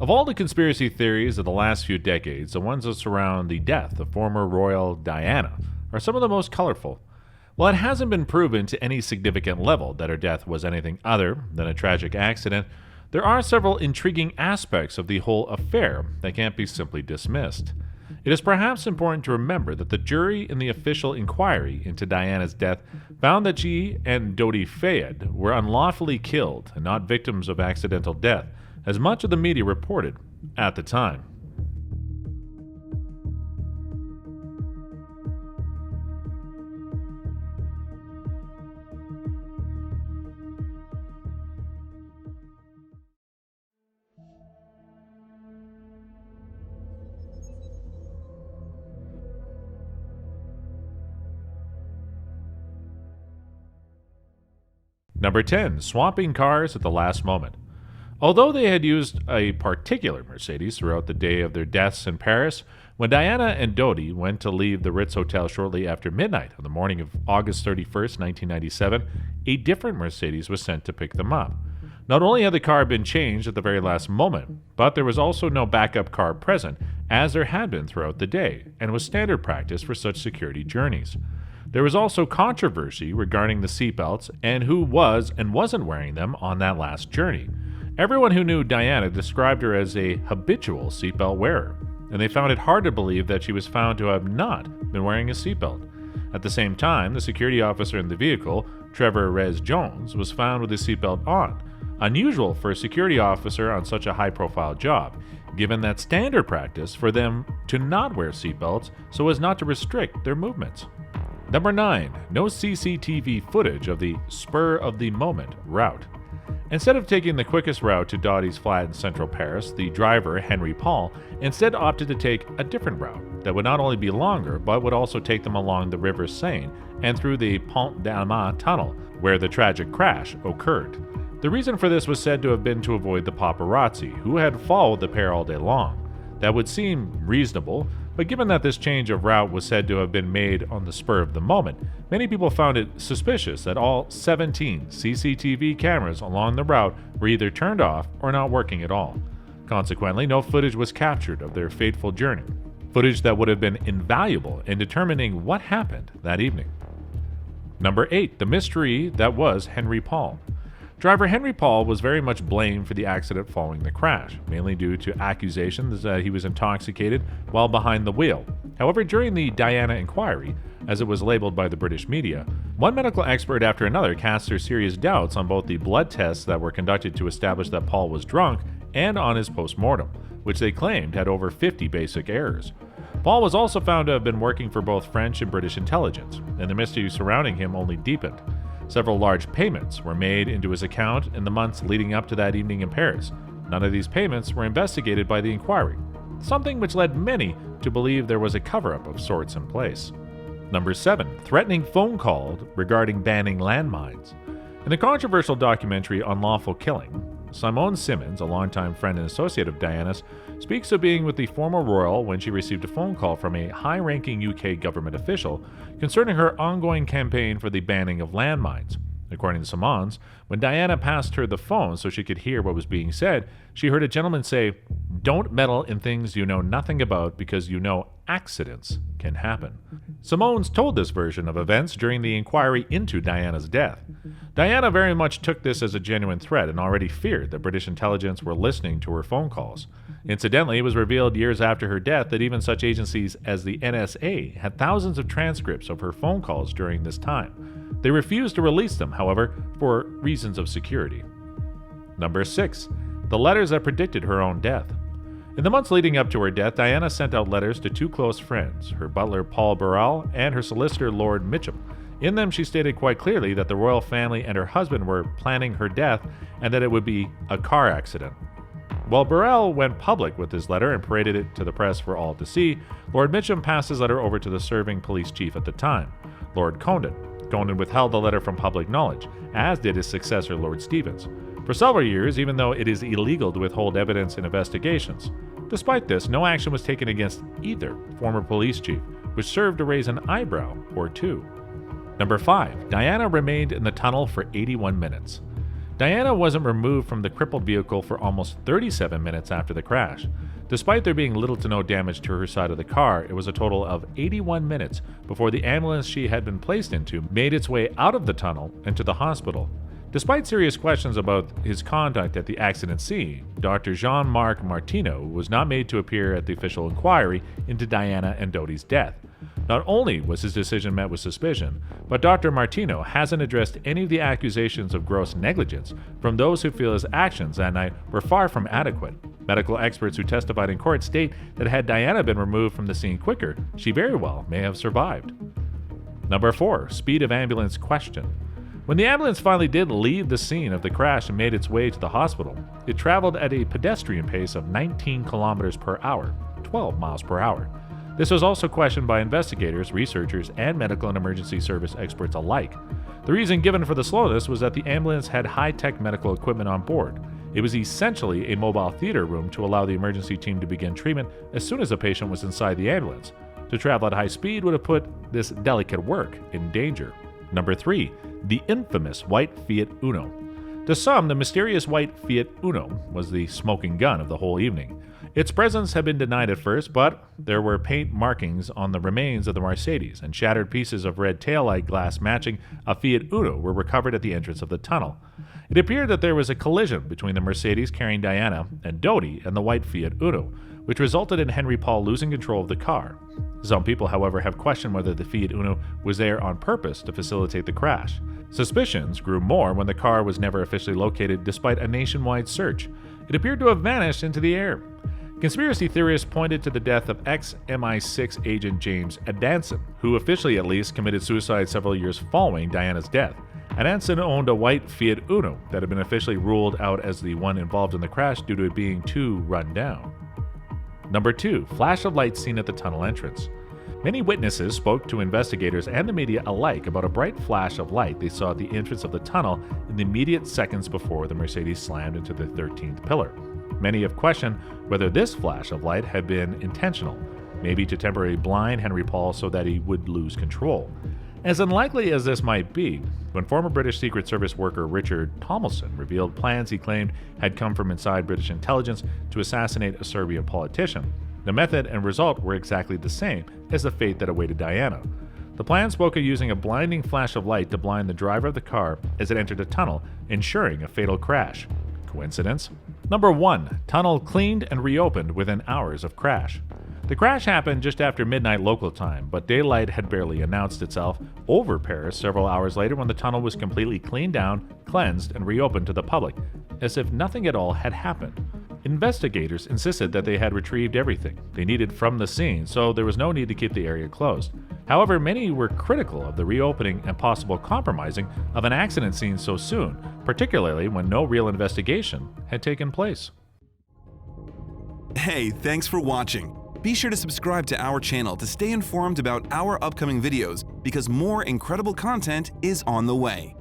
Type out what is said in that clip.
Of all the conspiracy theories of the last few decades, the ones that surround the death of former royal Diana are some of the most colorful. While it hasn't been proven to any significant level that her death was anything other than a tragic accident, there are several intriguing aspects of the whole affair that can't be simply dismissed. It is perhaps important to remember that the jury in the official inquiry into Diana's death found that she and Dodi Fayed were unlawfully killed and not victims of accidental death, as much of the media reported at the time. Number 10. Swapping cars at the last moment. Although they had used a particular Mercedes throughout the day of their deaths in Paris, when Diana and Dodi went to leave the Ritz Hotel shortly after midnight on the morning of August 31st, 1997, a different Mercedes was sent to pick them up. Not only had the car been changed at the very last moment, but there was also no backup car present, as there had been throughout the day, and was standard practice for such security journeys. There was also controversy regarding the seatbelts and who was and wasn't wearing them on that last journey. Everyone who knew Diana described her as a habitual seatbelt wearer, and they found it hard to believe that she was found to have not been wearing a seatbelt. At the same time, the security officer in the vehicle, Trevor Rez Jones, was found with his seatbelt on, unusual for a security officer on such a high-profile job, given that standard practice for them to not wear seatbelts so as not to restrict their movements. Number 9. No CCTV footage of the spur-of-the-moment route. Instead of taking the quickest route to Dodi's flat in central Paris, the driver, Henry Paul, instead opted to take a different route that would not only be longer, but would also take them along the River Seine and through the Pont d'Alma tunnel, where the tragic crash occurred. The reason for this was said to have been to avoid the paparazzi, who had followed the pair all day long. That would seem reasonable, but given that this change of route was said to have been made on the spur of the moment, many people found it suspicious that all 17 CCTV cameras along the route were either turned off or not working at all. Consequently, no footage was captured of their fateful journey, footage that would have been invaluable in determining what happened that evening. Number 8. The mystery that was Henry Paul. Driver Henry Paul was very much blamed for the accident following the crash, mainly due to accusations that he was intoxicated while behind the wheel. However, during the Diana inquiry, as it was labeled by the British media, one medical expert after another cast their serious doubts on both the blood tests that were conducted to establish that Paul was drunk and on his post-mortem, which they claimed had over 50 basic errors. Paul was also found to have been working for both French and British intelligence, and the mystery surrounding him only deepened. Several large payments were made into his account in the months leading up to that evening in Paris. None of these payments were investigated by the inquiry, something which led many to believe there was a cover-up of sorts in place. Number 7. Threatening phone call regarding banning landmines. In the controversial documentary Unlawful Killing, Simone Simmons, a longtime friend and associate of Diana's, speaks of being with the former royal when she received a phone call from a high-ranking UK government official concerning her ongoing campaign for the banning of landmines. According to Simmons, when Diana passed her the phone so she could hear what was being said, she heard a gentleman say, "Don't meddle in things you know nothing about because you know accidents can happen." Simmons told this version of events during the inquiry into Diana's death. Diana very much took this as a genuine threat and already feared that British intelligence were listening to her phone calls. Incidentally, it was revealed years after her death that even such agencies as the NSA had thousands of transcripts of her phone calls during this time. They refused to release them, however, for reasons of security. Number 6. The letters that predicted her own death. In the months leading up to her death, Diana sent out letters to two close friends, her butler Paul Burrell and her solicitor Lord Mitcham. In them, she stated quite clearly that the royal family and her husband were planning her death and that it would be a car accident. While Burrell went public with his letter and paraded it to the press for all to see, Lord Mitcham passed his letter over to the serving police chief at the time, Lord Condon. Condon withheld the letter from public knowledge, as did his successor, Lord Stevens, for several years, even though it is illegal to withhold evidence in investigations. Despite this, no action was taken against either former police chief, which served to raise an eyebrow or two. Number 5. Diana remained in the tunnel for 81 minutes. Diana wasn't removed from the crippled vehicle for almost 37 minutes after the crash. Despite there being little to no damage to her side of the car, it was a total of 81 minutes before the ambulance she had been placed into made its way out of the tunnel and to the hospital. Despite serious questions about his conduct at the accident scene, Dr. Jean-Marc Martineau was not made to appear at the official inquiry into Diana and Dodi's death. Not only was his decision met with suspicion, but Dr. Martineau hasn't addressed any of the accusations of gross negligence from those who feel his actions that night were far from adequate. Medical experts who testified in court state that had Diana been removed from the scene quicker, she very well may have survived. Number 4. Speed of ambulance question. When the ambulance finally did leave the scene of the crash and made its way to the hospital, it traveled at a pedestrian pace of 19 kilometers per hour, 12 miles per hour. This was also questioned by investigators, researchers, and medical and emergency service experts alike. The reason given for the slowness was that the ambulance had high-tech medical equipment on board. It was essentially a mobile theater room to allow the emergency team to begin treatment as soon as a patient was inside the ambulance. To travel at high speed would have put this delicate work in danger. Number 3. The infamous white Fiat Uno. To some, the mysterious white Fiat Uno was the smoking gun of the whole evening. Its presence had been denied at first, but there were paint markings on the remains of the Mercedes, and shattered pieces of red taillight glass matching a Fiat Uno were recovered at the entrance of the tunnel. It appeared that there was a collision between the Mercedes carrying Diana and Dodi and the white Fiat Uno, which resulted in Henry Paul losing control of the car. Some people, however, have questioned whether the Fiat Uno was there on purpose to facilitate the crash. Suspicions grew more when the car was never officially located despite a nationwide search. It appeared to have vanished into the air. Conspiracy theorists pointed to the death of ex-MI6 agent James Adanson, who officially at least committed suicide several years following Diana's death. Adanson owned a white Fiat Uno that had been officially ruled out as the one involved in the crash due to it being too run down. Number 2. Flash of light seen at the tunnel entrance. Many witnesses spoke to investigators and the media alike about a bright flash of light they saw at the entrance of the tunnel in the immediate seconds before the Mercedes slammed into the 13th pillar. Many have questioned whether this flash of light had been intentional, maybe to temporarily blind Henry Paul so that he would lose control. As unlikely as this might be, when former British Secret Service worker Richard Tomlinson revealed plans he claimed had come from inside British intelligence to assassinate a Serbian politician, the method and result were exactly the same as the fate that awaited Diana. The plan spoke of using a blinding flash of light to blind the driver of the car as it entered a tunnel, ensuring a fatal crash. Coincidence? Number 1. Tunnel cleaned and reopened within hours of crash. The crash happened just after midnight local time, but daylight had barely announced itself over Paris several hours later when the tunnel was completely cleaned down, cleansed, and reopened to the public, as if nothing at all had happened. Investigators insisted that they had retrieved everything they needed from the scene, so there was no need to keep the area closed. However, many were critical of the reopening and possible compromising of an accident scene so soon, particularly when no real investigation had taken place. Hey, thanks for watching. Be sure to subscribe to our channel to stay informed about our upcoming videos because more incredible content is on the way.